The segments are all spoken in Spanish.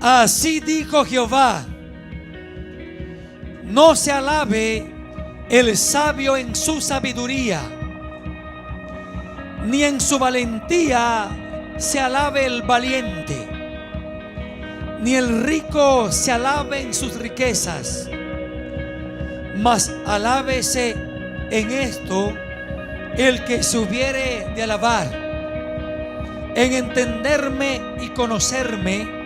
Así dijo Jehová: no se alabe el sabio en su sabiduría, ni en su valentía se alabe el valiente, ni el rico se alabe en sus riquezas, mas alábese en esto el que se hubiere de alabar, en entenderme y conocerme,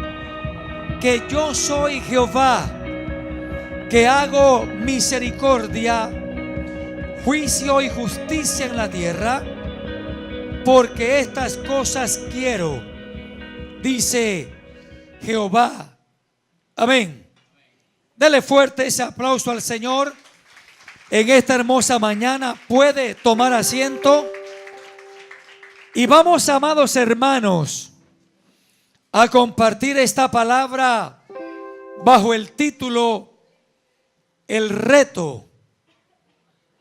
que yo soy Jehová, que hago misericordia, juicio y justicia en la tierra, porque estas cosas quiero, dice Jehová. Amén. Dele fuerte ese aplauso al Señor en esta hermosa mañana. Puede tomar asiento. Y vamos, amados hermanos, a compartir esta palabra bajo el título: el reto,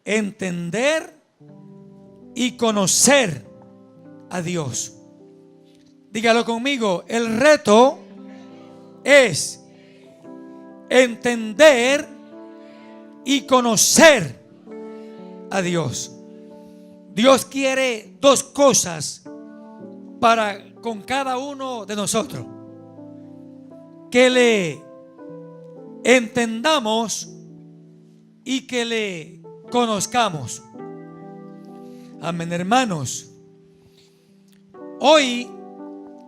entender y conocer a Dios. Dígalo conmigo: el reto es entender y conocer a Dios. Dios quiere dos cosas con cada uno de nosotros: que le entendamos y que le conozcamos. Amén, hermanos. Hoy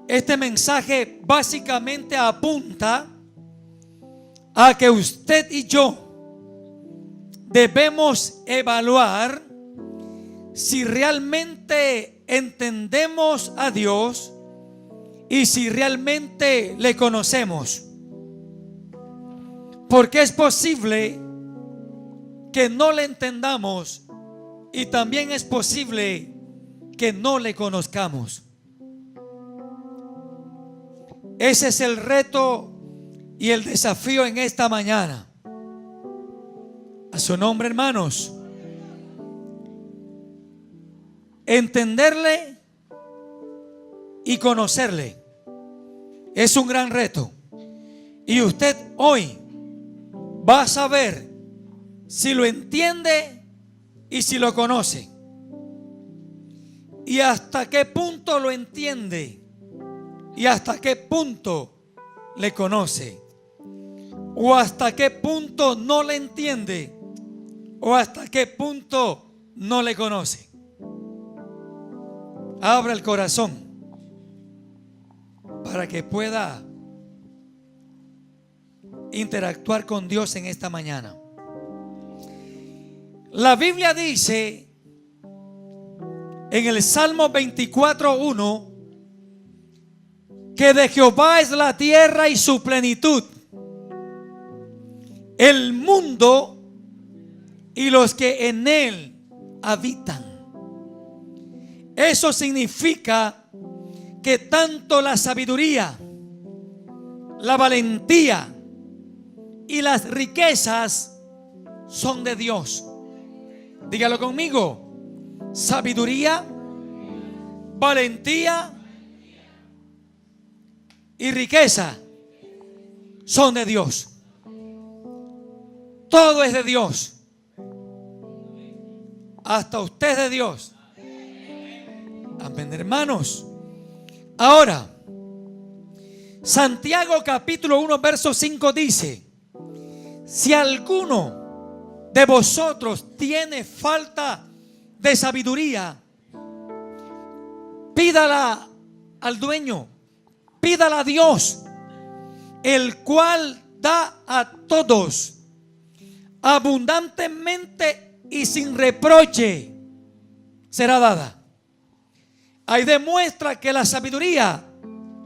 este mensaje básicamente apunta a que usted y yo debemos evaluar si realmente entendemos a Dios y si realmente le conocemos. Porque es posible que no le entendamos y también es posible que no le conozcamos. Ese es el reto y el desafío en esta mañana. A su nombre, hermanos. Entenderle y conocerle es un gran reto. Y usted hoy va a saber si lo entiende y si lo conoce, y hasta qué punto lo entiende y hasta qué punto le conoce, o hasta qué punto no le entiende o hasta qué punto no le conoce. Abra el corazón para que pueda interactuar con Dios en esta mañana. La Biblia dice en el Salmo 24:1 que de Jehová es la tierra y su plenitud, el mundo y los que en él habitan. Eso significa que tanto la sabiduría, la valentía y las riquezas son de Dios. Dígalo conmigo: sabiduría, valentía y riqueza son de Dios. Todo es de Dios. Hasta usted es de Dios. Amén, hermanos. Ahora, Santiago capítulo 1 verso 5 dice: si alguno de vosotros tiene falta de sabiduría, pídala al dueño, pídala a Dios, el cual da a todos abundantemente y sin reproche, será dada. Ahí demuestra que la sabiduría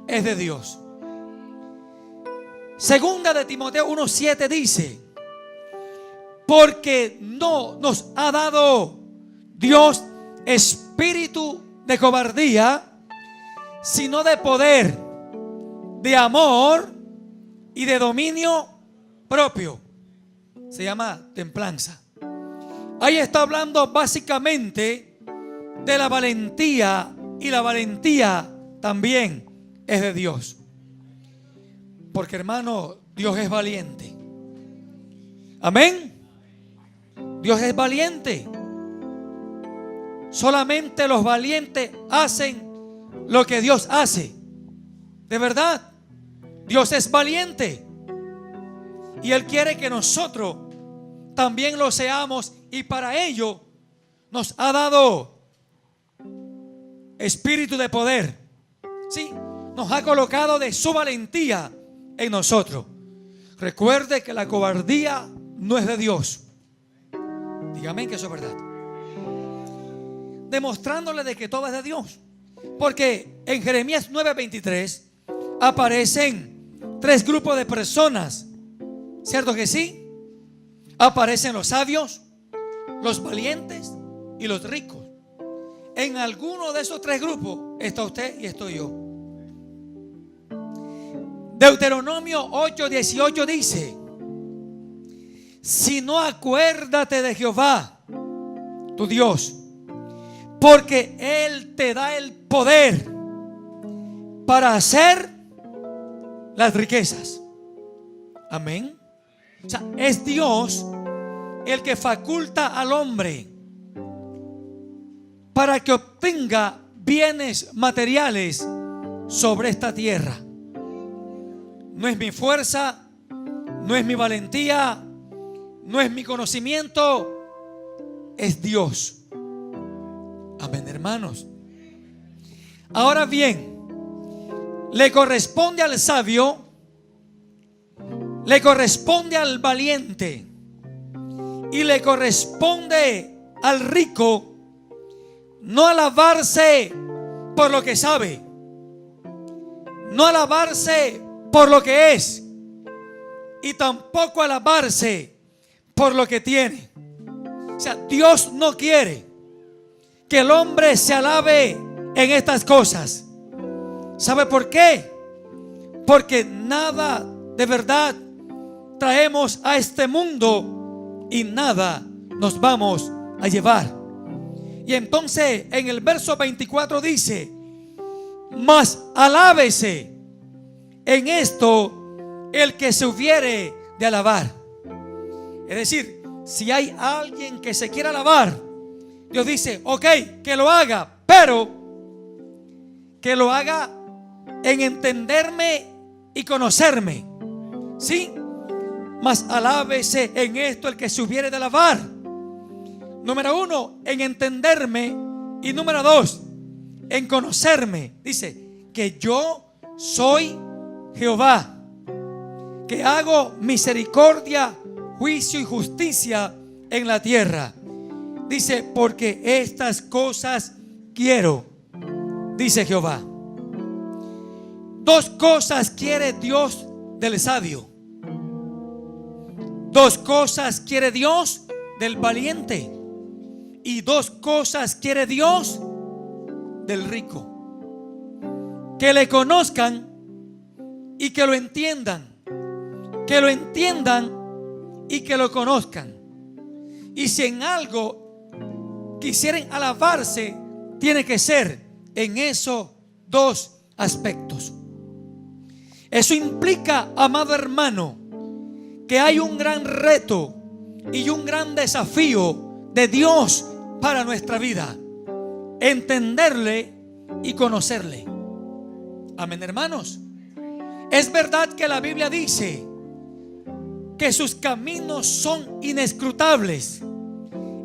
es de Dios. Segunda de Timoteo 1:7 dice: porque no nos ha dado Dios espíritu de cobardía, sino de poder, de amor y de dominio propio. Se llama templanza. Ahí está hablando básicamente de la valentía, y la valentía también es de Dios. Porque, hermano, Dios es valiente. Amén. Dios es valiente. Solamente los valientes hacen lo que Dios hace. De verdad, Dios es valiente. Y Él quiere que nosotros también lo seamos. Y para ello nos ha dado espíritu de poder. Sí, nos ha colocado de su valentía en nosotros. Recuerde que la cobardía no es de Dios. Dígame que eso es verdad. Demostrándole de que todo es de Dios. Porque en Jeremías 9:23 aparecen 3 grupos de personas. ¿Cierto que sí? Aparecen los sabios, los valientes y los ricos. En alguno de esos 3 grupos está usted y estoy yo. Deuteronomio 8:18 dice: si no, acuérdate de Jehová, tu Dios, porque Él te da el poder para hacer las riquezas. Amén. O sea, es Dios el que faculta al hombre para que obtenga bienes materiales sobre esta tierra. No es mi fuerza, no es mi valentía, no es mi conocimiento, es Dios. Amén, hermanos. Ahora bien, le corresponde al sabio, le corresponde al valiente y le corresponde al rico no alabarse por lo que sabe, no alabarse por lo que es, y tampoco alabarse por lo que tiene. O sea, Dios no quiere que el hombre se alabe en estas cosas. ¿Sabe por qué? Porque nada de verdad traemos a este mundo y nada nos vamos a llevar. Y entonces en el verso 24 dice: mas alábese en esto el que se hubiere de alabar. Es decir, si hay alguien que se quiera alabar, Dios dice: ok, que lo haga, pero que lo haga en entenderme y conocerme. Sí, mas alábese en esto el que se hubiere de alabar. Número 1, en entenderme. Y número 2, en conocerme. Dice que yo soy Jehová, que hago misericordia, juicio y justicia en la tierra. Dice: porque estas cosas quiero, dice Jehová. 2 cosas quiere Dios del sabio. 2 cosas quiere Dios del valiente. Y 2 cosas quiere Dios del rico: que le conozcan y que lo entiendan. Que lo entiendan y que lo conozcan. Y si en algo quisieren alabarse, tiene que ser en esos 2 aspectos. Eso implica, amado hermano, que hay un gran reto y un gran desafío de Dios para nuestra vida: entenderle y conocerle. Amén, hermanos. Es verdad que la Biblia dice que sus caminos son inescrutables,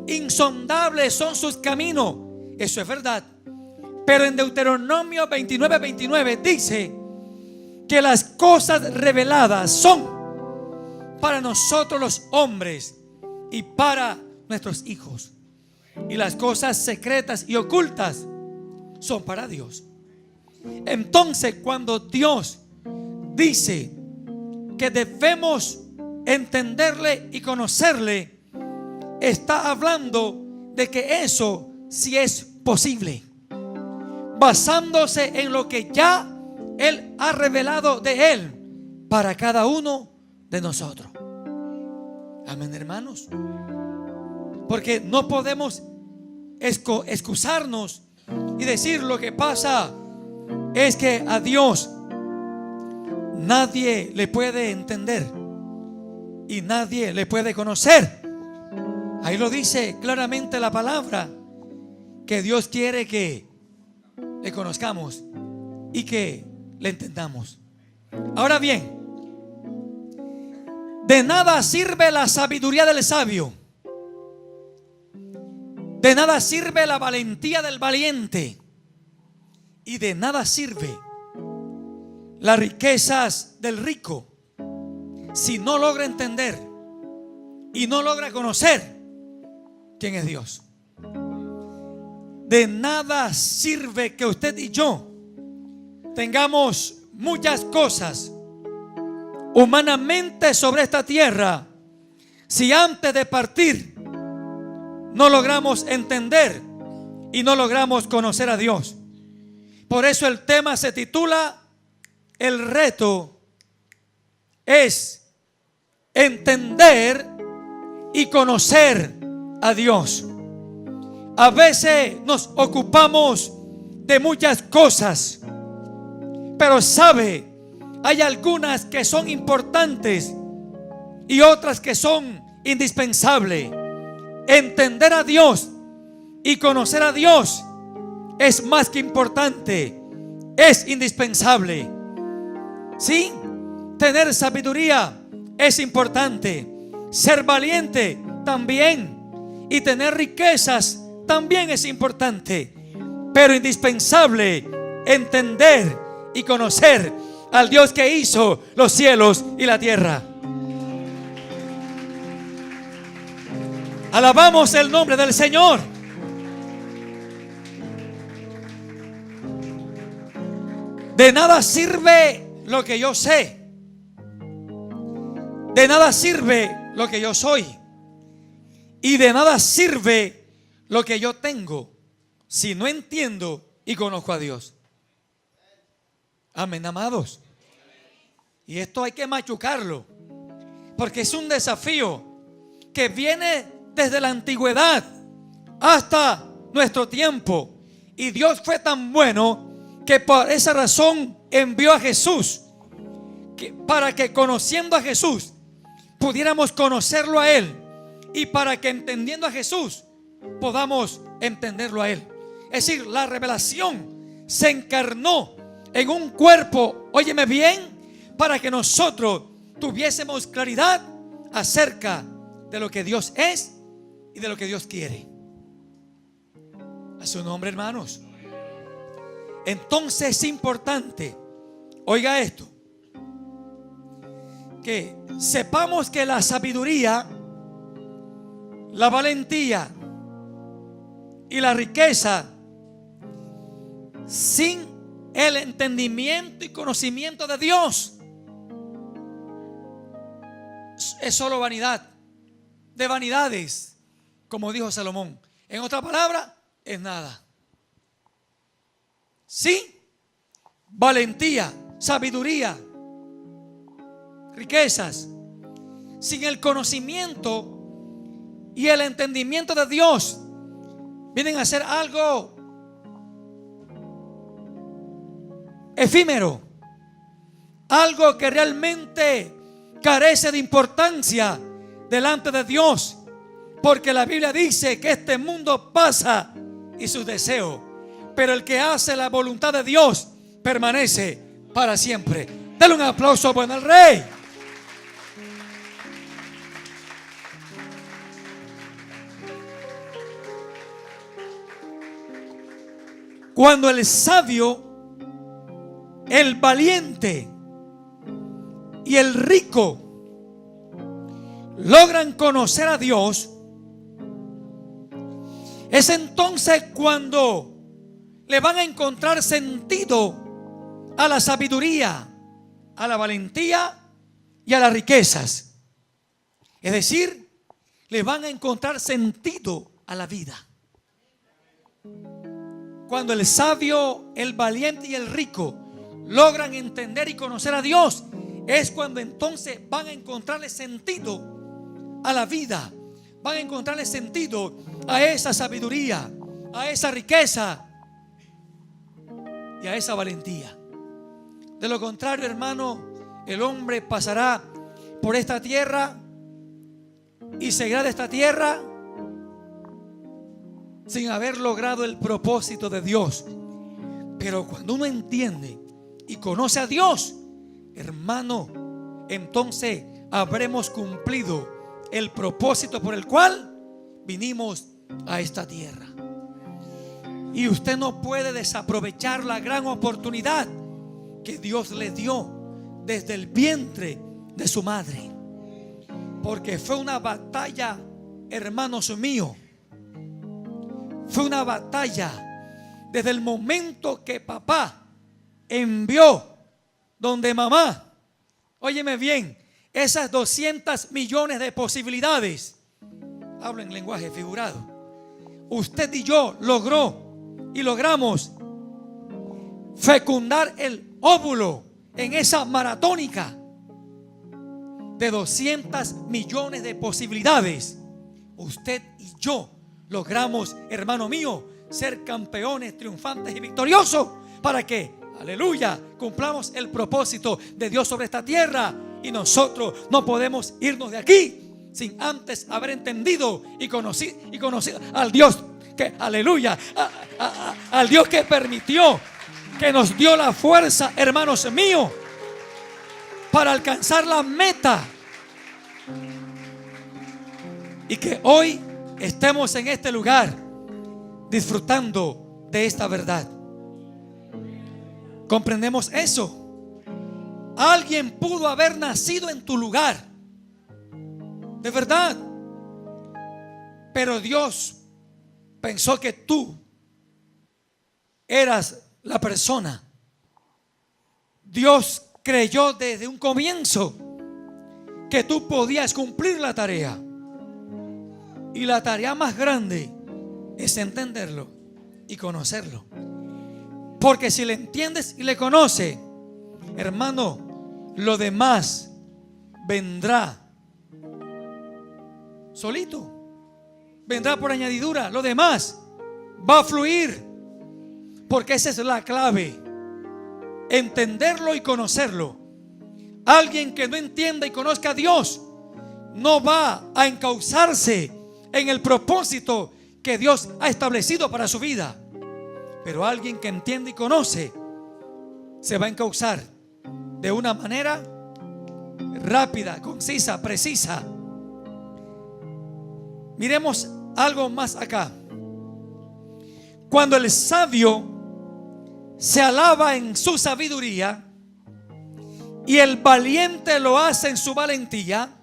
insondables son sus caminos. Eso es verdad. Pero en Deuteronomio 29:29 dice que las cosas reveladas son para nosotros los hombres y para nuestros hijos, y las cosas secretas y ocultas son para Dios. Entonces, cuando Dios dice que debemos entenderle y conocerle, está hablando de que eso sí es posible, basándose en lo que ya Él ha revelado de Él para cada uno de nosotros. Amén, hermanos. Porque no podemos excusarnos y decir: lo que pasa es que a Dios nadie le puede entender y nadie le puede conocer. Ahí lo dice claramente la palabra, que Dios quiere que le conozcamos y que le entendamos. Ahora bien, de nada sirve la sabiduría del sabio, de nada sirve la valentía del valiente, y de nada sirve las riquezas del rico si no logra entender y no logra conocer quién es Dios. De nada sirve que usted y yo tengamos muchas cosas humanamente sobre esta tierra si antes de partir no logramos entender y no logramos conocer a Dios. Por eso el tema se titula: el reto es entender y conocer a Dios. A veces nos ocupamos de muchas cosas, pero sabe, hay algunas que son importantes y otras que son indispensables. Entender a Dios y conocer a Dios es más que importante, es indispensable. Sí, tener sabiduría es importante, ser valiente también, y tener riquezas también es importante, pero indispensable entender y conocer al Dios que hizo los cielos y la tierra. Alabamos el nombre del Señor. De nada sirve lo que yo sé, de nada sirve lo que yo soy, y de nada sirve lo que yo tengo si no entiendo y conozco a Dios. Amén, amados. Y esto hay que machucarlo, porque es un desafío que viene desde la antigüedad hasta nuestro tiempo. Y Dios fue tan bueno que por esa razón envió a Jesús, para que conociendo a Jesús pudiéramos conocerlo a Él, y para que entendiendo a Jesús podamos entenderlo a Él. Es decir, la revelación se encarnó en un cuerpo, óyeme bien, para que nosotros tuviésemos claridad acerca de lo que Dios es y de lo que Dios quiere. A su nombre, hermanos. Entonces es importante, oiga esto, que sepamos que la sabiduría, la valentía y la riqueza, sin el entendimiento y conocimiento de Dios, es solo vanidad de vanidades, como dijo Salomón. En otra palabra, es nada. Sí, valentía, sabiduría, riquezas, sin el conocimiento y el entendimiento de Dios, vienen a ser algo efímero, algo que realmente carece de importancia delante de Dios, porque la Biblia dice que este mundo pasa y sus deseos, pero el que hace la voluntad de Dios permanece para siempre. Dale un aplauso bueno al Rey. Cuando el sabio, el valiente y el rico logran conocer a Dios, es entonces cuando le van a encontrar sentido a la sabiduría, a la valentía y a las riquezas. Es decir, le van a encontrar sentido a la vida. Cuando el sabio, el valiente y el rico logran entender y conocer a Dios, es cuando entonces van a encontrarle sentido a la vida, van a encontrarle sentido a esa sabiduría, a esa riqueza y a esa valentía. De lo contrario, hermano, el hombre pasará por esta tierra y seguirá de esta tierra sin haber logrado el propósito de Dios. Pero cuando uno entiende y conoce a Dios, hermano, entonces habremos cumplido el propósito por el cual vinimos a esta tierra. Y usted no puede desaprovechar la gran oportunidad que Dios le dio desde el vientre de su madre, porque fue una batalla, hermanos míos. Fue una batalla desde el momento que papá envió donde mamá. Óyeme bien, esas 200 millones de posibilidades, hablo en lenguaje figurado, usted y yo logramos fecundar el óvulo en esa maratónica de 200 millones de posibilidades. Usted y yo logramos, hermano mío, ser campeones, triunfantes y victoriosos. ¿Para qué? Aleluya, cumplamos el propósito de Dios sobre esta tierra. Y nosotros no podemos irnos de aquí sin antes haber entendido y conocido al Dios que, aleluya, al Dios que permitió, que nos dio la fuerza, hermanos míos, para alcanzar la meta. Y que hoy estemos en este lugar disfrutando de esta verdad. ¿Comprendemos eso? Alguien pudo haber nacido en tu lugar, de verdad, pero Dios pensó que tú eras la persona. Dios creyó desde un comienzo que tú podías cumplir la tarea. Y la tarea más grande es entenderlo y conocerlo. Porque si le entiendes y le conoces, hermano, lo demás vendrá solito. Vendrá por añadidura. Lo demás va a fluir. Porque esa es la clave. Entenderlo y conocerlo. Alguien que no entienda y conozca a Dios no va a encauzarse en el propósito que Dios ha establecido para su vida. Pero alguien que entiende y conoce se va a encauzar de una manera rápida, concisa, precisa. Miremos algo más acá. Cuando el sabio se alaba en su sabiduría y el valiente lo hace en su valentía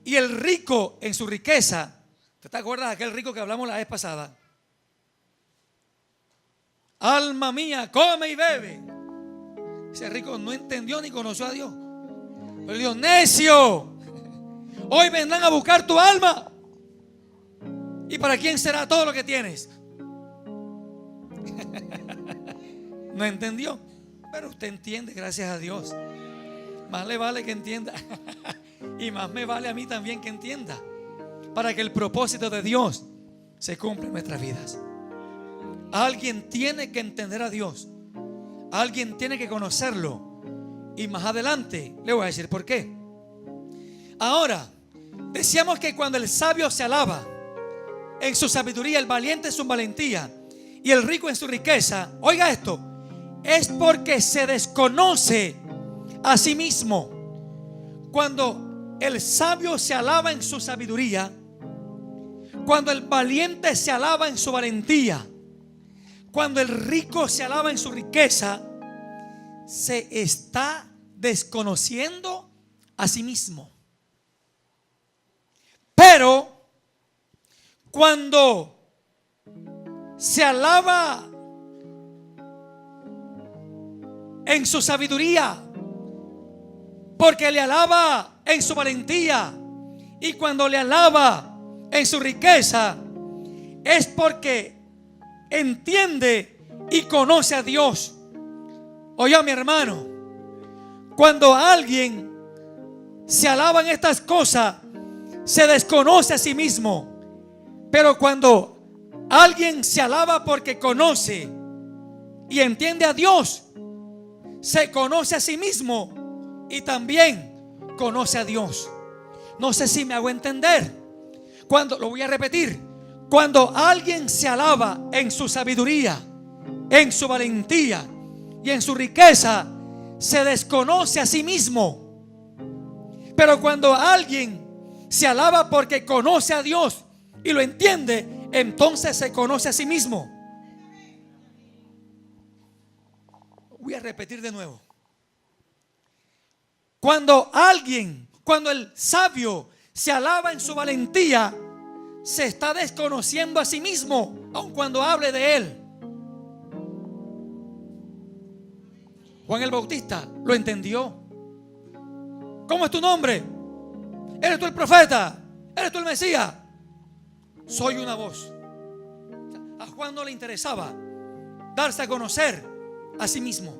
y el rico en su riqueza. ¿Te acuerdas de aquel rico que hablamos la vez pasada? Alma mía, come y bebe. Ese rico no entendió ni conoció a Dios. Pero dijo: necio, hoy vendrán a buscar tu alma. ¿Y para quién será todo lo que tienes? No entendió. Pero usted entiende, gracias a Dios. Más le vale que entienda. Y más me vale a mí también que entienda, para que el propósito de Dios se cumpla en nuestras vidas. Alguien tiene que entender a Dios. Alguien tiene que conocerlo. Y más adelante le voy a decir por qué. Ahora, decíamos que cuando el sabio se alaba en su sabiduría, el valiente en su valentía y el rico en su riqueza, oiga esto, es porque se desconoce a sí mismo. Cuando el sabio se alaba en su sabiduría, cuando el valiente se alaba en su valentía, cuando el rico se alaba en su riqueza, se está desconociendo a sí mismo. Pero cuando se alaba en su sabiduría, porque le alaba en su valentía, y cuando le alaba en su riqueza, es porque entiende y conoce a Dios. Oye, mi hermano, cuando alguien se alaba en estas cosas, se desconoce a sí mismo. Pero cuando alguien se alaba porque conoce y entiende a Dios, se conoce a sí mismo y también conoce a Dios. No sé si me hago entender. Lo voy a repetir. Cuando alguien se alaba en su sabiduría, en su valentía y en su riqueza, se desconoce a sí mismo. Pero cuando alguien se alaba porque conoce a Dios y lo entiende, entonces se conoce a sí mismo. Voy a repetir de nuevo. Cuando el sabio se alaba en su valentía, se está desconociendo a sí mismo, aun cuando hable de él. Juan el Bautista lo entendió. ¿Cómo es tu nombre? ¿Eres tú el profeta? ¿Eres tú el Mesías? Soy una voz. A Juan no le interesaba darse a conocer a sí mismo,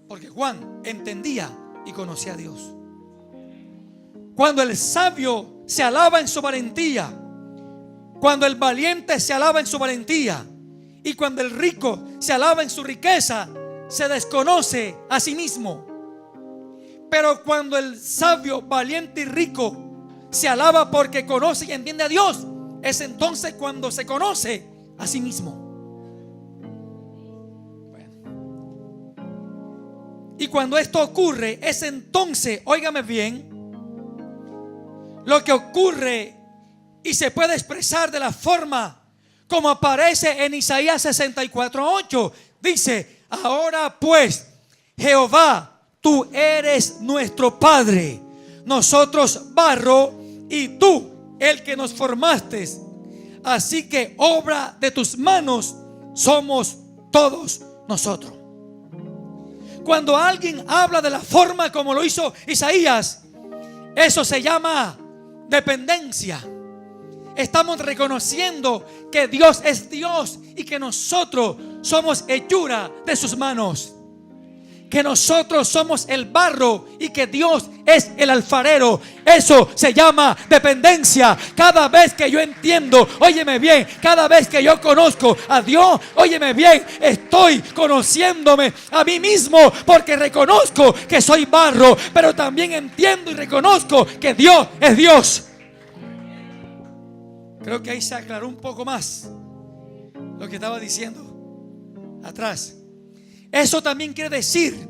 porque Juan entendía y conocía a Dios. Cuando el sabio se alaba en su valentía, cuando el valiente se alaba en su valentía, y cuando el rico se alaba en su riqueza, se desconoce a sí mismo. Pero cuando el sabio, valiente y rico se alaba porque conoce y entiende a Dios, es entonces cuando se conoce a sí mismo. Y cuando esto ocurre, es entonces, óigame bien, lo que ocurre y se puede expresar de la forma como aparece en Isaías 64:8. Dice: ahora pues, Jehová, tú eres nuestro Padre, nosotros barro y tú el que nos formaste. Así que obra de tus manos somos todos nosotros. Cuando alguien habla de la forma como lo hizo Isaías, eso se llama dependencia. Estamos reconociendo que Dios es Dios y que nosotros somos hechura de sus manos. Que nosotros somos el barro y que Dios es el alfarero. Eso se llama dependencia. Cada vez que yo entiendo, óyeme bien, cada vez que yo conozco a Dios, óyeme bien, estoy conociéndome a mí mismo, porque reconozco que soy barro, pero también entiendo y reconozco que Dios es Dios. Creo que ahí se aclaró un poco más lo que estaba diciendo atrás. Eso también quiere decir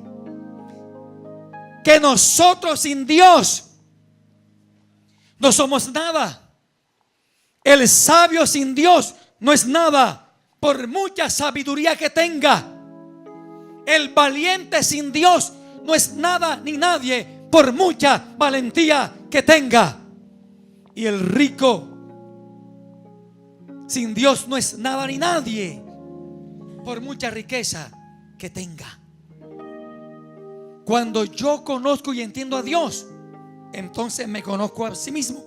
que nosotros sin Dios no somos nada. El sabio sin Dios no es nada, por mucha sabiduría que tenga. El valiente sin Dios no es nada ni nadie, por mucha valentía que tenga. Y el rico sin Dios no es nada ni nadie, por mucha riqueza que tenga. Cuando yo conozco y entiendo a Dios, entonces me conozco a sí mismo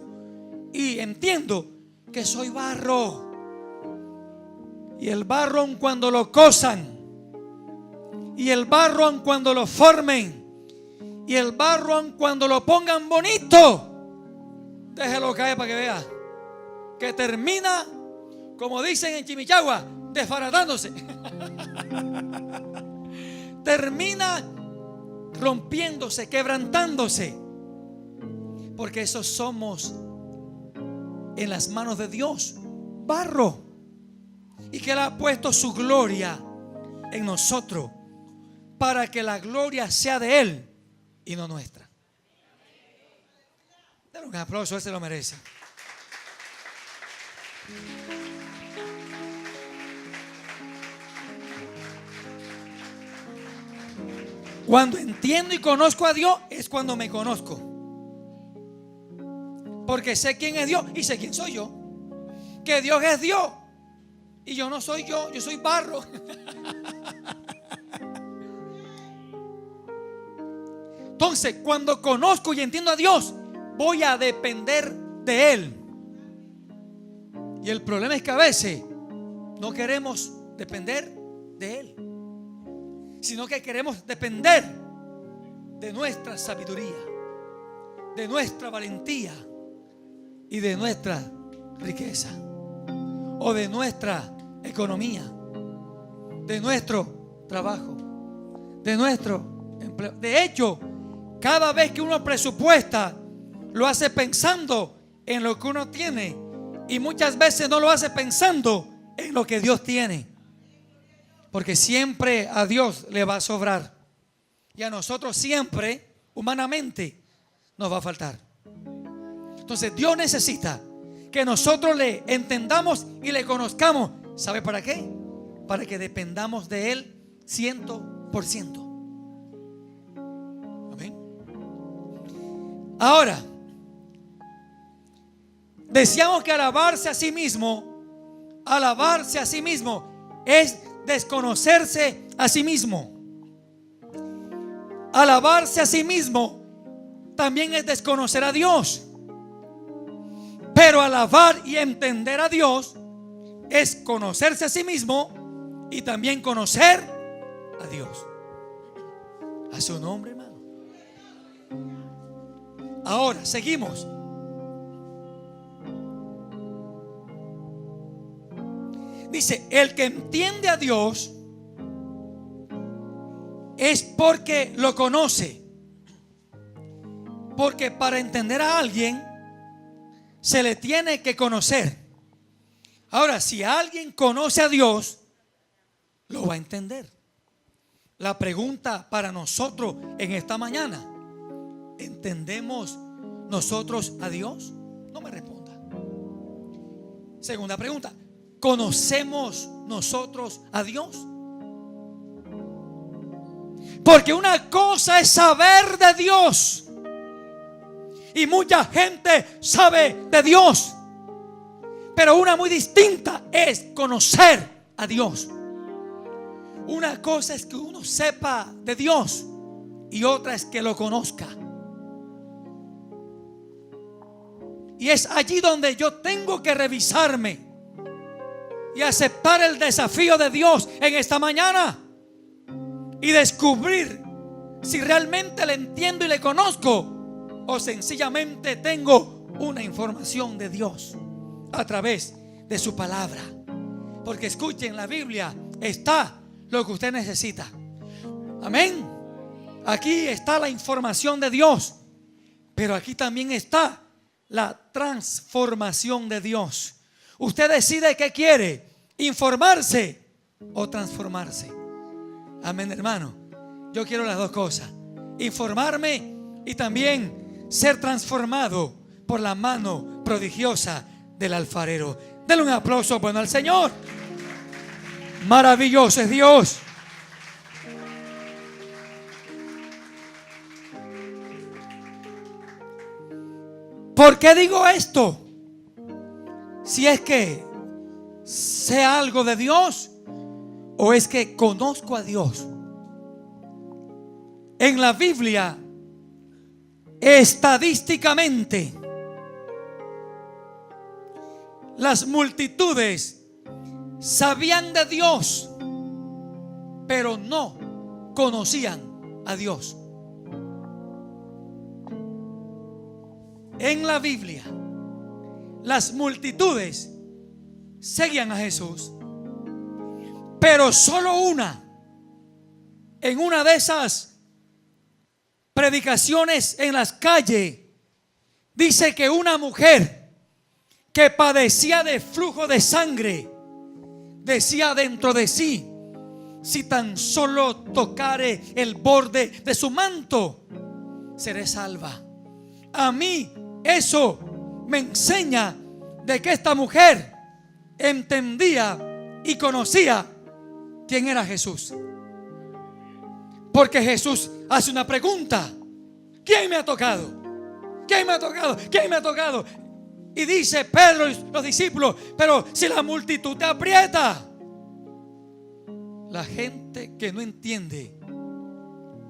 y entiendo que soy barro. Y el barro, aun cuando lo cosan, y el barro, aun cuando lo formen, y el barro, aun cuando lo pongan bonito, déjelo caer para que vea que termina, como dicen en Chimichagua, desbaratándose. Termina rompiéndose, quebrantándose, porque esos somos en las manos de Dios, barro, y que Él ha puesto su gloria en nosotros para que la gloria sea de Él y no nuestra. Denle un aplauso, Él se lo merece. Cuando entiendo y conozco a Dios es cuando me conozco, porque sé quién es Dios y sé quién soy yo. Que Dios es Dios y yo no soy yo, yo soy barro. Entonces, cuando conozco y entiendo a Dios, voy a depender de Él. Y el problema es que a veces no queremos depender de Él, sino que queremos depender de nuestra sabiduría, de nuestra valentía y de nuestra riqueza, o de nuestra economía, de nuestro trabajo, de nuestro empleo. De hecho, Cada vez que uno presupuesta, lo hace pensando en lo que uno tiene, y muchas veces no lo hace pensando en lo que Dios tiene, porque siempre a Dios le va a sobrar y a nosotros siempre, humanamente, nos va a faltar. Entonces Dios necesita que nosotros le entendamos y le conozcamos. ¿Sabe para qué? Para que dependamos de Él 100%. Amén. Ahora, decíamos que alabarse a sí mismo es desconocerse a sí mismo. Alabarse a sí mismo también es desconocer a Dios. Pero alabar y entender a Dios es conocerse a sí mismo y también conocer a Dios. A su nombre, hermano. Ahora, seguimos. Dice, el que entiende a Dios es porque lo conoce. Porque para entender a alguien se le tiene que conocer. Ahora, si alguien conoce a Dios, lo va a entender. La pregunta para nosotros en esta mañana: ¿entendemos nosotros a Dios? No me responda. Segunda pregunta: ¿conocemos nosotros a Dios? Porque una cosa es saber de Dios, y mucha gente sabe de Dios, pero una muy distinta es conocer a Dios. Una cosa es que uno sepa de Dios y otra es que lo conozca. Y es allí donde yo tengo que revisarme y aceptar el desafío de Dios en esta mañana y descubrir si realmente le entiendo y le conozco, o sencillamente tengo una información de Dios a través de su palabra. Porque escuchen, la Biblia está lo que usted necesita. Amén. Aquí está la información de Dios, pero aquí también está la transformación de Dios. Usted decide qué quiere: informarse o transformarse. Amén, hermano. Yo quiero las dos cosas: informarme y también ser transformado por la mano prodigiosa del alfarero. Denle un aplauso bueno al Señor. Maravilloso es Dios. ¿Por qué digo esto? Si es que sé algo de Dios o es que conozco a Dios. En la Biblia, estadísticamente, las multitudes sabían de Dios, pero no conocían a Dios. En la Biblia, las multitudes seguían a Jesús, pero solo en una de esas predicaciones en las calles, dice que una mujer que padecía de flujo de sangre decía dentro de sí: si tan solo tocare el borde de su manto, seré salva. A mí eso me enseña de que esta mujer entendía y conocía quién era Jesús. Porque Jesús hace una pregunta: ¿quién me ha tocado? ¿Quién me ha tocado? ¿Quién me ha tocado? Y dice Pedro y los discípulos: pero si la multitud te aprieta. La gente que no entiende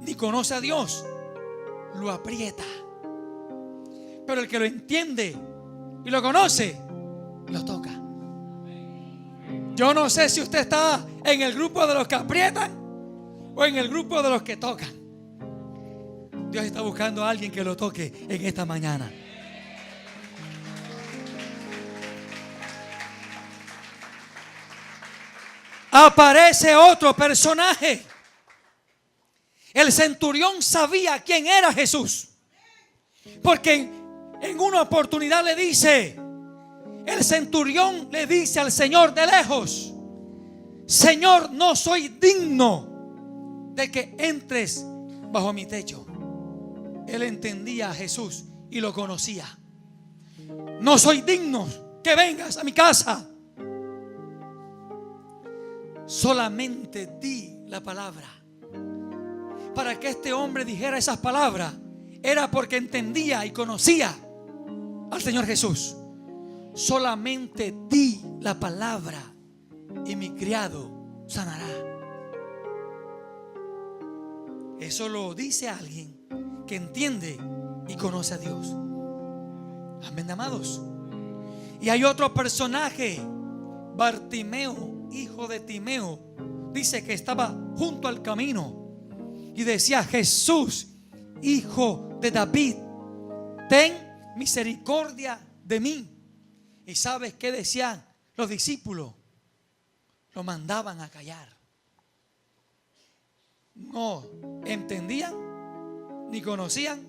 ni conoce a Dios lo aprieta, pero el que lo entiende y lo conoce lo toca. Yo no sé si usted está en el grupo de los que aprietan o en el grupo de los que tocan. Dios está buscando a alguien que lo toque en esta mañana. Aparece otro personaje, El centurión sabía quién era Jesús, porque en una oportunidad le dice, el centurión le dice al Señor de lejos: Señor, no soy digno de que entres bajo mi techo. Él entendía a Jesús y lo conocía. No soy digno que vengas a mi casa. Solamente di la palabra. Para que este hombre dijera esas palabras, era porque entendía y conocía al Señor Jesús. Solamente di la palabra y mi criado sanará. Eso lo dice alguien que entiende y conoce a Dios. Amén, amados. Y hay otro personaje, Bartimeo, hijo de Timeo. Dice que estaba junto al camino y decía: Jesús, hijo de David, ten misericordia de mí. ¿Y sabes qué decían los discípulos? Lo mandaban a callar. No entendían ni conocían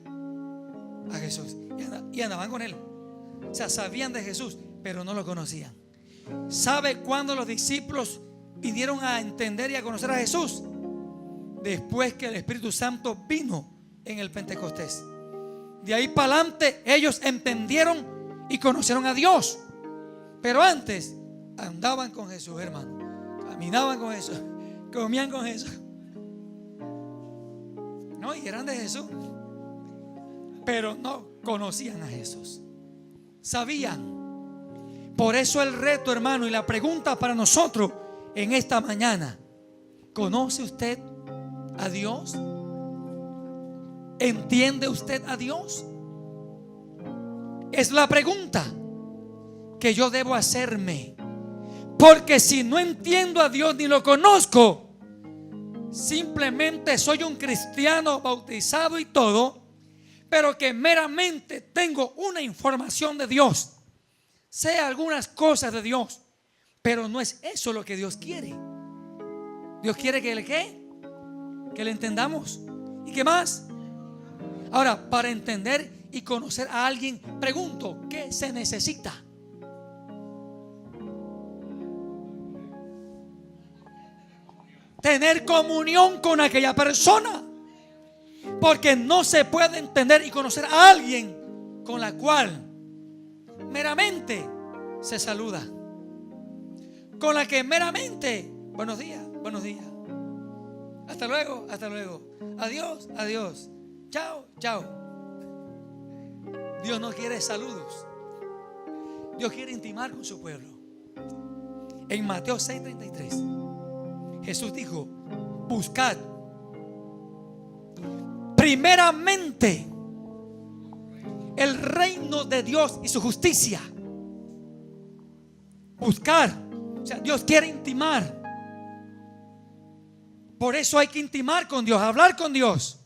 a Jesús y andaban con él. O sea, sabían de Jesús, pero no lo conocían. ¿Sabe cuándo los discípulos vinieron a entender y a conocer a Jesús? Después que el Espíritu Santo vino en el Pentecostés. De ahí para adelante ellos entendieron y conocieron a Dios. Pero antes andaban con Jesús, hermano. Caminaban con Jesús, comían con Jesús. No, y eran de Jesús, pero no conocían a Jesús. Sabían. Por eso el reto, hermano, y la pregunta para nosotros en esta mañana: ¿conoce usted a Dios? ¿Entiende usted a Dios? Es la pregunta que yo debo hacerme. Porque si no entiendo a Dios ni lo conozco, simplemente soy un cristiano bautizado y todo, pero que meramente tengo una información de Dios. Sé algunas cosas de Dios, pero no es eso lo que Dios quiere. Dios quiere que que le entendamos. ¿Y qué más? Ahora, para entender y conocer a alguien, pregunto: ¿qué se necesita? Tener comunión con aquella persona. Porque no se puede entender y conocer a alguien con la cual meramente se saluda, con la que meramente buenos días, hasta luego, adiós, adiós, chao, chao. Dios no quiere saludos. Dios quiere intimar con su pueblo. En Mateo 6:33 Jesús dijo: buscad primeramente el reino de Dios y su justicia. Buscar, o sea, Dios quiere intimar. Por eso hay que intimar con Dios, hablar con Dios,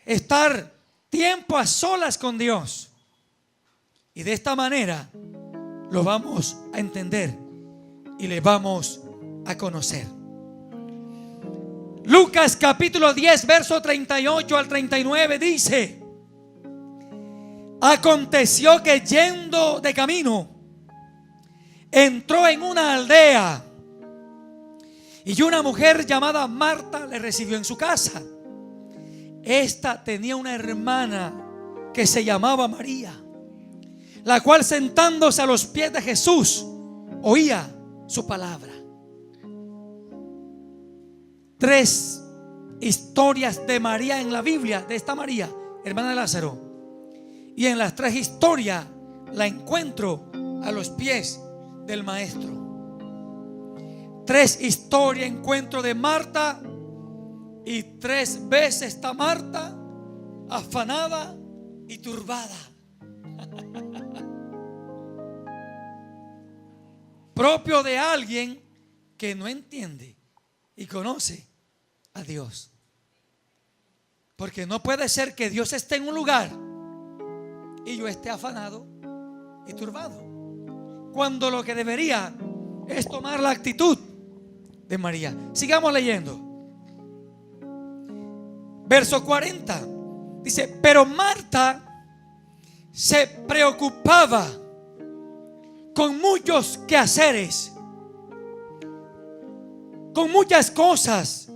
estar tiempo a solas con Dios. Y de esta manera lo vamos a entender y le vamos a conocer. Lucas capítulo 10 verso 38 al 39 dice: aconteció que yendo de camino entró en una aldea y una mujer llamada Marta le recibió en su casa. Esta tenía una hermana que se llamaba María, la cual sentándose a los pies de Jesús oía su palabra. 3 historias de María en la Biblia, de esta María, hermana de Lázaro. Y en las 3 historias la encuentro a los pies del maestro. 3 historias encuentro de Marta, y 3 veces está Marta afanada y turbada. Propio de alguien que no entiende y conoce a Dios. Porque no puede ser que Dios esté en un lugar y yo esté afanado y turbado, cuando lo que debería es tomar la actitud de María. Sigamos leyendo. Verso 40. Dice, pero Marta se preocupaba con muchos quehaceres, con muchas cosas.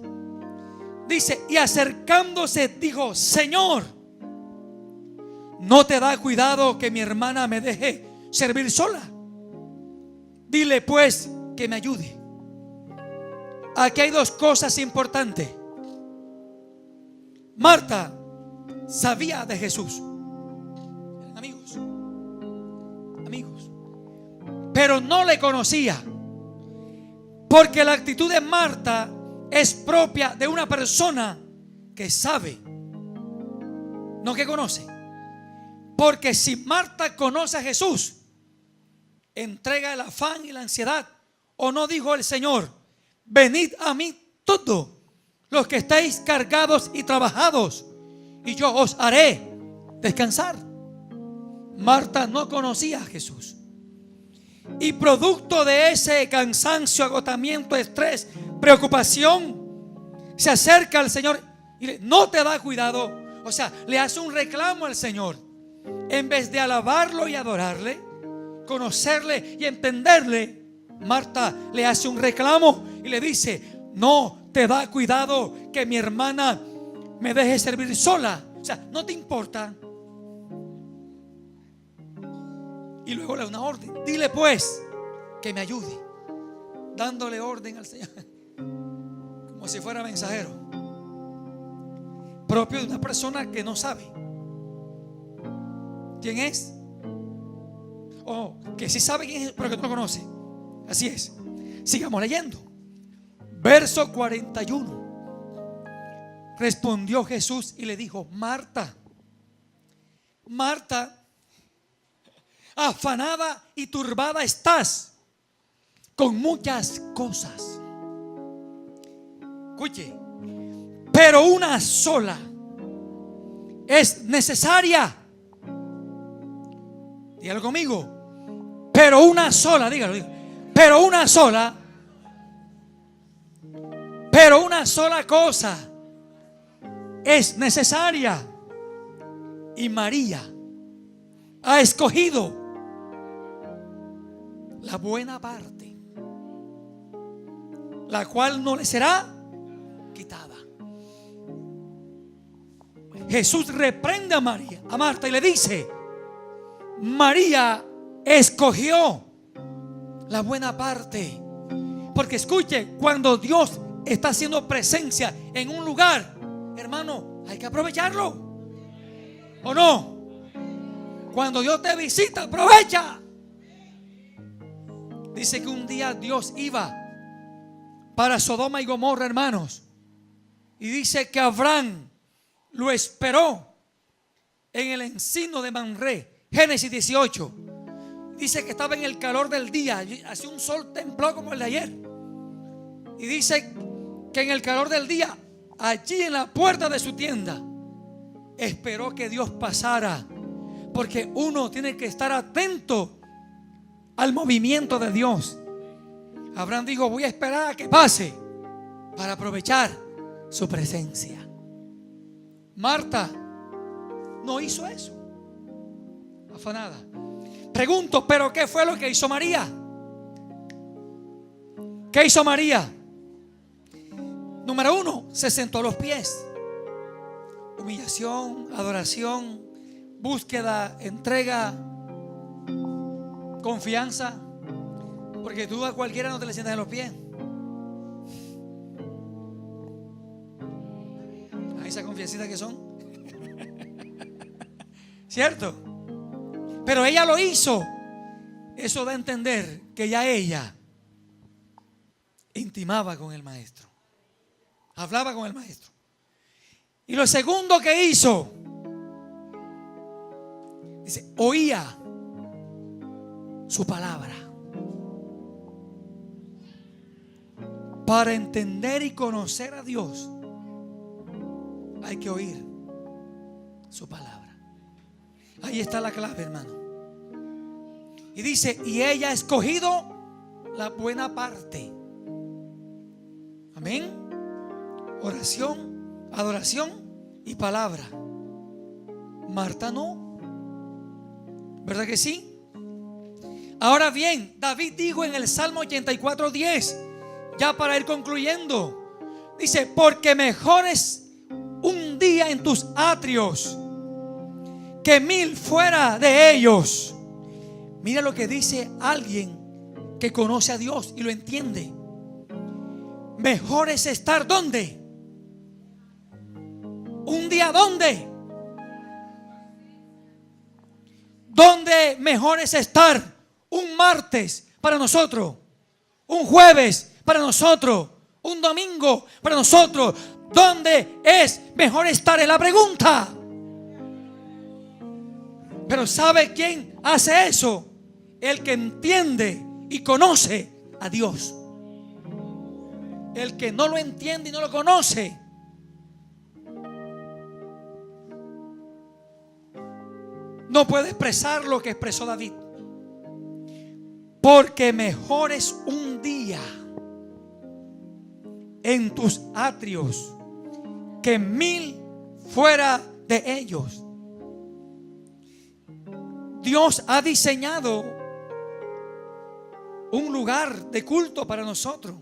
Dice, y acercándose dijo, Señor, ¿no te da cuidado que mi hermana me deje servir sola? Dile pues que me ayude. Aquí hay dos cosas importantes. Marta sabía de Jesús, amigos, pero no le conocía, porque la actitud de Marta es propia de una persona que sabe, no que conoce. Porque si Marta conoce a Jesús, entrega el afán y la ansiedad. ¿O no dijo el Señor: venid a mí todos los que estáis cargados y trabajados, y yo os haré descansar? Marta no conocía a Jesús, y producto de ese cansancio, agotamiento, estrés, preocupación, se acerca al Señor y no te da cuidado. O sea, le hace un reclamo al Señor. En vez de alabarlo y adorarle, conocerle y entenderle, Marta le hace un reclamo y le dice: no te da cuidado que mi hermana me deje servir sola. O sea, no te importa. Y luego le da una orden: dile pues que me ayude, dándole orden al Señor, como si fuera mensajero, propio de una persona que no sabe quién es, o que sí sabe quién es, pero que no lo conoce. Así es. Sigamos leyendo. Verso 41. Respondió Jesús y le dijo: Marta, Marta, afanada y turbada estás con muchas cosas. Escuche, pero una sola es necesaria. Dígalo conmigo. Pero una sola, dígalo. Pero una sola cosa es necesaria. Y María ha escogido la buena parte, la cual no le será quitada. Jesús reprende a María, a Marta, y le dice: María escogió la buena parte. Porque escuche, cuando Dios está haciendo presencia en un lugar, hermano, hay que aprovecharlo, ¿o no? Cuando Dios te visita, aprovecha. Dice que un día Dios iba para Sodoma y Gomorra, hermanos, y dice que Abraham lo esperó en el encino de Mamre. Génesis 18. Dice que estaba en el calor del día, hacía un sol templado como el de ayer. Y dice que en el calor del día, allí en la puerta de su tienda, esperó que Dios pasara. Porque uno tiene que estar atento al movimiento de Dios. Abraham dijo: voy a esperar a que pase para aprovechar su presencia. Marta no hizo eso, afanada. Pregunto, ¿pero qué fue lo que hizo María? ¿Qué hizo María? Número 1, se sentó a los pies. Humillación, adoración, búsqueda, entrega, confianza. Porque tú a cualquiera no te le sientas en los pies. A esa confiancita que son. ¿Cierto? Pero ella lo hizo. Eso da a entender que ya ella intimaba con el maestro, hablaba con el maestro. Y lo segundo que hizo, dice, oía su palabra. Para entender y conocer a Dios hay que oír su palabra. Ahí está la clave, hermano. Y dice, y ella ha escogido la buena parte. Amén. Oración, adoración y palabra. Marta no. ¿Verdad que sí? Ahora bien, David dijo en el Salmo 84:10, ya para ir concluyendo, dice: porque mejor es un día en tus atrios que 1000 fuera de ellos. Mira lo que dice alguien que conoce a Dios y lo entiende. Mejor es estar ¿dónde? Un día ¿dónde? ¿Dónde mejor es estar? Un martes para nosotros, un jueves para nosotros, un domingo para nosotros. ¿Dónde es mejor estar? Es la pregunta. Pero ¿sabe quién hace eso? El que entiende y conoce a Dios. El que no lo entiende y no lo conoce, no puede expresar lo que expresó David. Porque mejor es un día en tus atrios que 1000 fuera de ellos. Dios ha diseñado un lugar de culto para nosotros.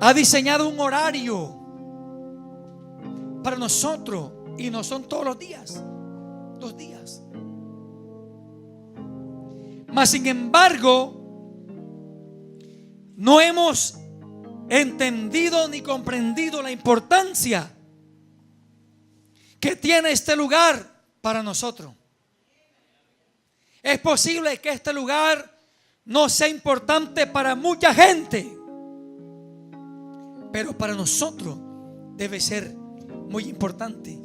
Ha diseñado un horario para nosotros, y no son todos los días, 2 días. Mas sin embargo, no hemos entendido ni comprendido la importancia que tiene este lugar para nosotros. Es posible que este lugar no sea importante para mucha gente, pero para nosotros debe ser muy importante,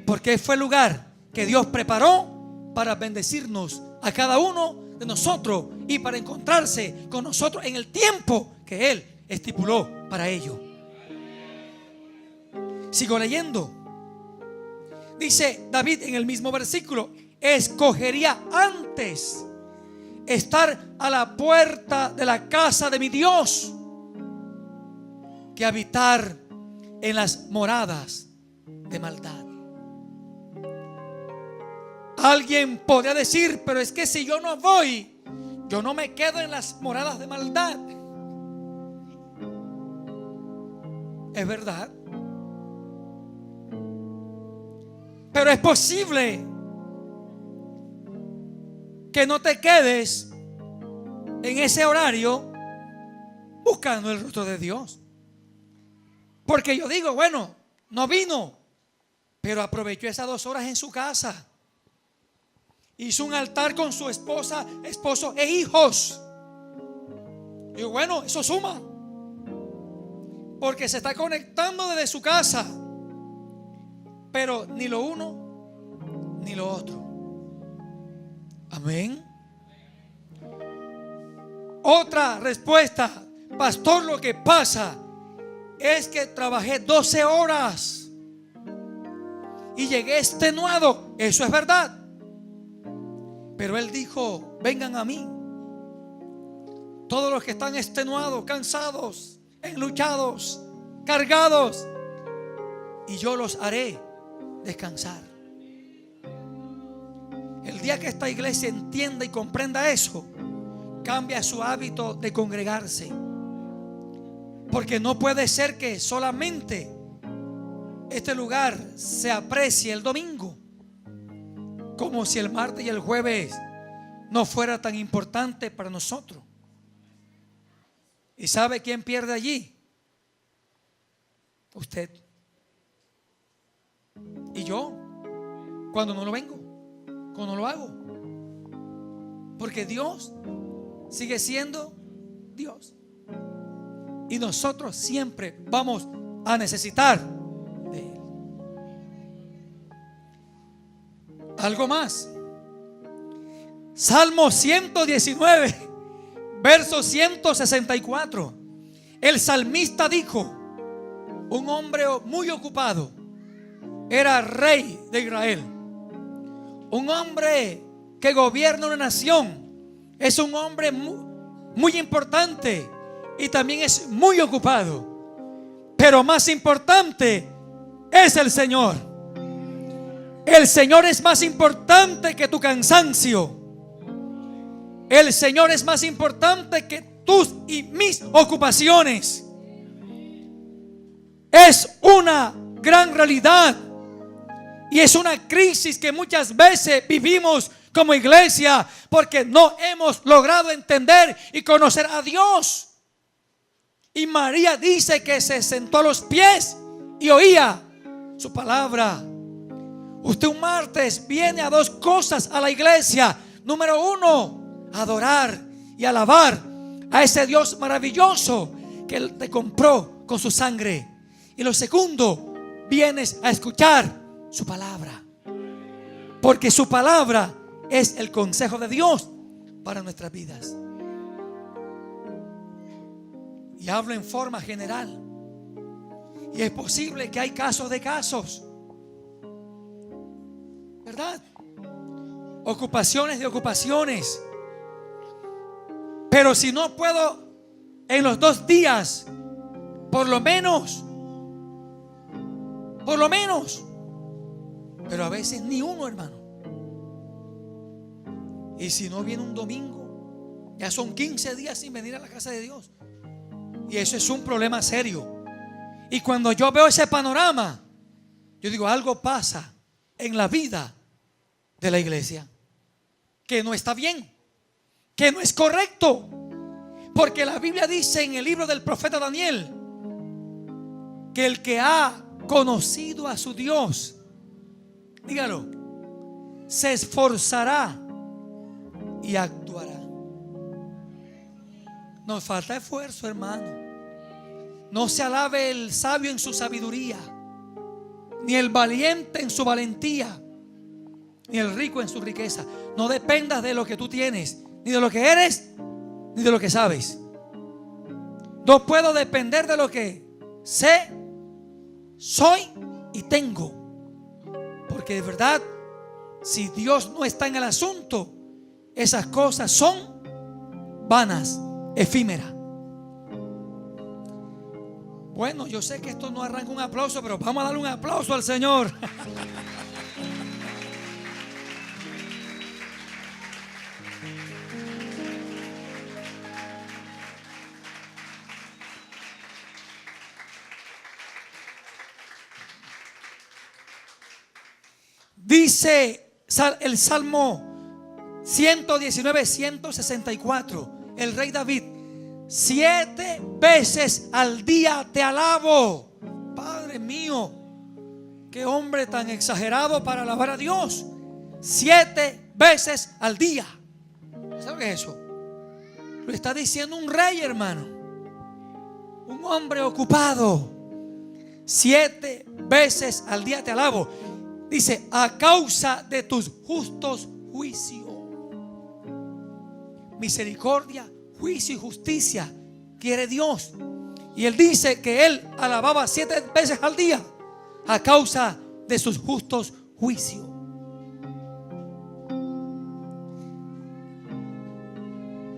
porque fue el lugar que Dios preparó para bendecirnos a cada uno de nosotros y para encontrarse con nosotros en el tiempo que Él estipuló para ello. Sigo leyendo. Dice David en el mismo versículo: escogería antes estar a la puerta de la casa de mi Dios que habitar en las moradas de maldad. Alguien podría decir: pero es que si yo no voy, yo no me quedo en las moradas de maldad. Es verdad, pero es posible que no te quedes en ese horario buscando el rostro de Dios. Porque yo digo, bueno, no vino, pero aprovechó esas 2 horas en su casa. Hizo un altar con su esposa, esposo e hijos. Y bueno, eso suma, porque se está conectando desde su casa. Pero ni lo uno ni lo otro. Amén. Otra respuesta: pastor, lo que pasa es que trabajé 12 horas y llegué extenuado. Eso es verdad. Pero Él dijo: vengan a mí todos los que están extenuados, cansados, enluchados, cargados, y yo los haré descansar. El día que esta iglesia entienda y comprenda eso, cambia su hábito de congregarse. Porque no puede ser que solamente este lugar se aprecie el domingo, como si el martes y el jueves no fuera tan importante para nosotros. ¿Y sabe quién pierde allí? Usted y yo, cuando no lo vengo, cuando no lo hago. Porque Dios sigue siendo Dios, y nosotros siempre vamos a necesitar de Él. Algo más. Salmo 119, verso 164. El salmista dijo: un hombre muy ocupado era rey de Israel. Un hombre que gobierna una nación es un hombre muy importante y también es muy ocupado. Pero más importante es el Señor. El Señor es más importante que tu cansancio. El Señor es más importante que tus y mis ocupaciones. Es una gran realidad y es una crisis que muchas veces vivimos como iglesia porque no hemos logrado entender y conocer a Dios. Y María dice que se sentó a los pies y oía su palabra. Usted un martes viene a dos cosas a la iglesia. Número uno, adorar y alabar a ese Dios maravilloso que Él te compró con su sangre. Y lo segundo, vienes a escuchar su palabra, porque su palabra es el consejo de Dios para nuestras vidas. Y hablo en forma general. Y es posible que hay casos de casos, ¿verdad? Ocupaciones de ocupaciones. Pero si no puedo en los 2 días, por lo menos, pero a veces ni uno, hermano. Y si no viene un domingo, ya son 15 días sin venir a la casa de Dios. Y eso es un problema serio. Y cuando yo veo ese panorama, yo digo, algo pasa en la vida de la iglesia que no está bien, que no es correcto. Porque la Biblia dice en el libro del profeta Daniel que el que ha conocido a su Dios, dígalo, se esforzará y actuará. Nos falta esfuerzo, hermano. No se alabe el sabio en su sabiduría, ni el valiente en su valentía, ni el rico en su riqueza. No dependas de lo que tú tienes, ni de lo que eres, ni de lo que sabes. No puedo depender de lo que sé, soy y tengo. Porque de verdad, si Dios no está en el asunto, esas cosas son vanas, efímeras. Bueno, yo sé que esto no arranca un aplauso, pero vamos a darle un aplauso al Señor. Dice el Salmo 119, 164, el rey David: 7 veces al día te alabo. Padre mío, qué hombre tan exagerado para alabar a Dios. 7 veces al día. ¿Sabe qué es eso? Lo está diciendo un rey, hermano, un hombre ocupado. 7 veces al día te alabo. Dice, a causa de tus justos juicios. Misericordia, juicio y justicia quiere Dios. Y Él dice que Él alababa 7 veces al día a causa de sus justos juicios.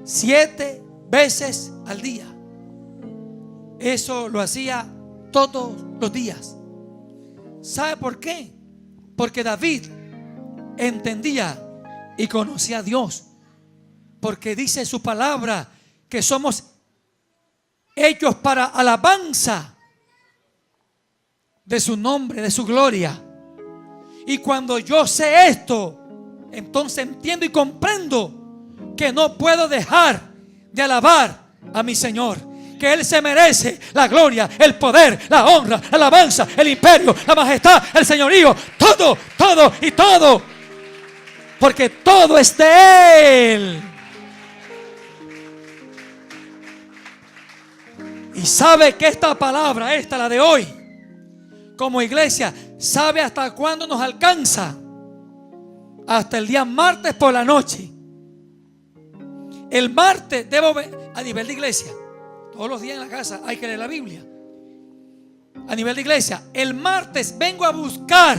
Siete veces al día. Eso lo hacía todos los días. ¿Sabe por qué? Porque David entendía y conocía a Dios. Porque dice su palabra que somos hechos para alabanza de su nombre, de su gloria. Y cuando yo sé esto, entonces entiendo y comprendo que no puedo dejar de alabar a mi Señor. Que Él se merece la gloria, el poder, la honra, la alabanza, el imperio, la majestad, el señorío, todo, todo y todo. Porque todo es de Él. Y sabe que esta palabra, la de hoy, como iglesia, ¿sabe hasta cuándo nos alcanza? Hasta el día martes por la noche. El martes debo ver, a nivel de iglesia, todos los días en la casa hay que leer la Biblia. A nivel de iglesia, el martes vengo a buscar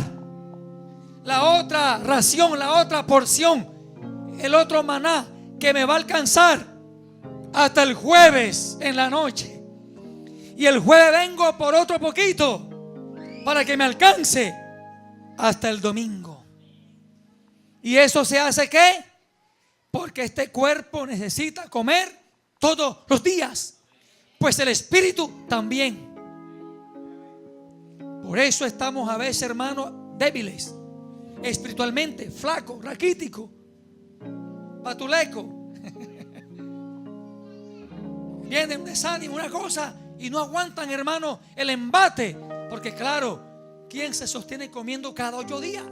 la otra ración, la otra porción, el otro maná que me va a alcanzar hasta el jueves en la noche. Y el jueves vengo por otro poquito para que me alcance hasta el domingo. ¿Y eso se hace qué? Porque este cuerpo necesita comer todos los días. Pues el espíritu también. Por eso estamos a veces, hermanos, débiles espiritualmente, flacos, raquíticos, patulecos. Viene un desánimo, una cosa, y no aguantan, hermano, el embate. Porque claro, ¿quién se sostiene comiendo cada 8 días?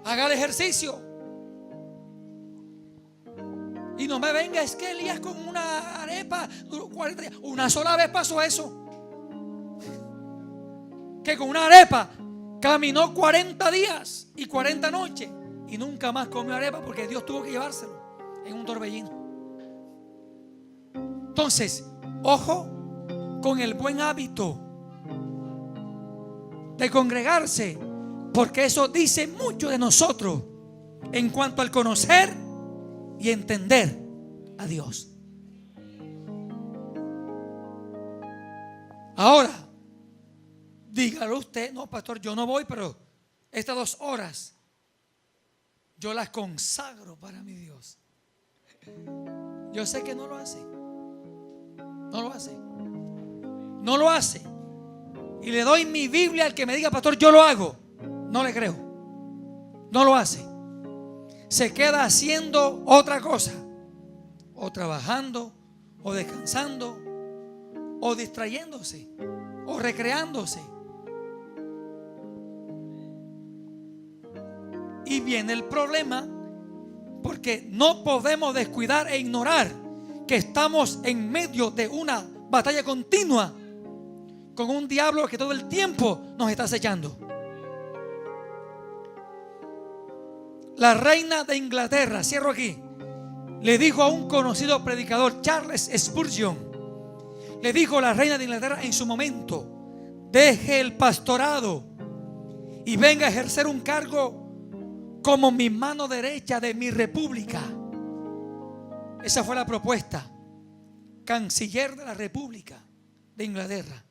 Haga el ejercicio. Y no me venga, es que Elías con una arepa duró 40 días. Una sola vez pasó eso. Que con una arepa caminó 40 días y 40 noches y nunca más comió arepa porque Dios tuvo que llevárselo en un torbellino. Entonces, ojo con el buen hábito de congregarse, porque eso dice mucho de nosotros en cuanto al conocer y entender a Dios. Ahora, dígalo usted, no, pastor, yo no voy, pero estas 2 horas yo las consagro para mi Dios. Yo sé que no lo hace. No lo hace. No lo hace. Y le doy mi Biblia al que me diga, pastor, yo lo hago. No le creo. No lo hace. Se queda haciendo otra cosa. O trabajando, o descansando, o distrayéndose, o recreándose. Y viene el problema, porque no podemos descuidar e ignorar que estamos en medio de una batalla continua con un diablo que todo el tiempo nos está acechando. La reina de Inglaterra, cierro aquí, le dijo a un conocido predicador, Charles Spurgeon, le dijo a la reina de Inglaterra en su momento: deje el pastorado y venga a ejercer un cargo como mi mano derecha de mi república. Esa fue la propuesta. Canciller de la República de Inglaterra.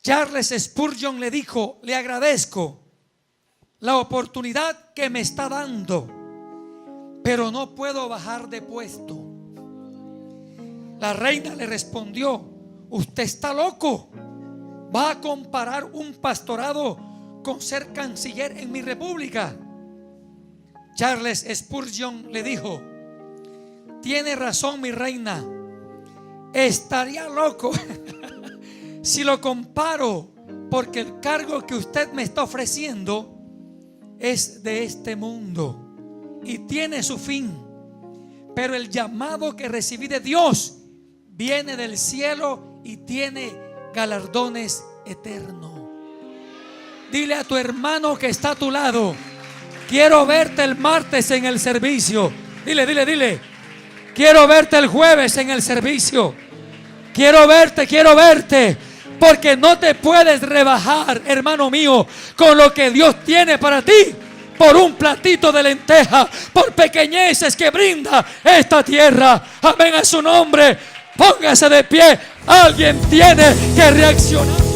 Charles Spurgeon le dijo: le agradezco la oportunidad que me está dando, pero no puedo bajar de puesto. La reina le respondió: usted está loco. ¿Va a comparar un pastorado con ser canciller en mi república? Charles Spurgeon le dijo: tiene razón mi reina, estaría loco si lo comparo, porque el cargo que usted me está ofreciendo es de este mundo y tiene su fin, pero el llamado que recibí de Dios viene del cielo y tiene galardones eternos. Dile a tu hermano que está a tu lado: quiero verte el martes en el servicio. Dile. Quiero verte el jueves en el servicio. Quiero verte. Porque no te puedes rebajar, hermano mío, con lo que Dios tiene para ti por un platito de lenteja, por pequeñeces que brinda esta tierra. Amén a su nombre. Póngase de pie. Alguien tiene que reaccionar.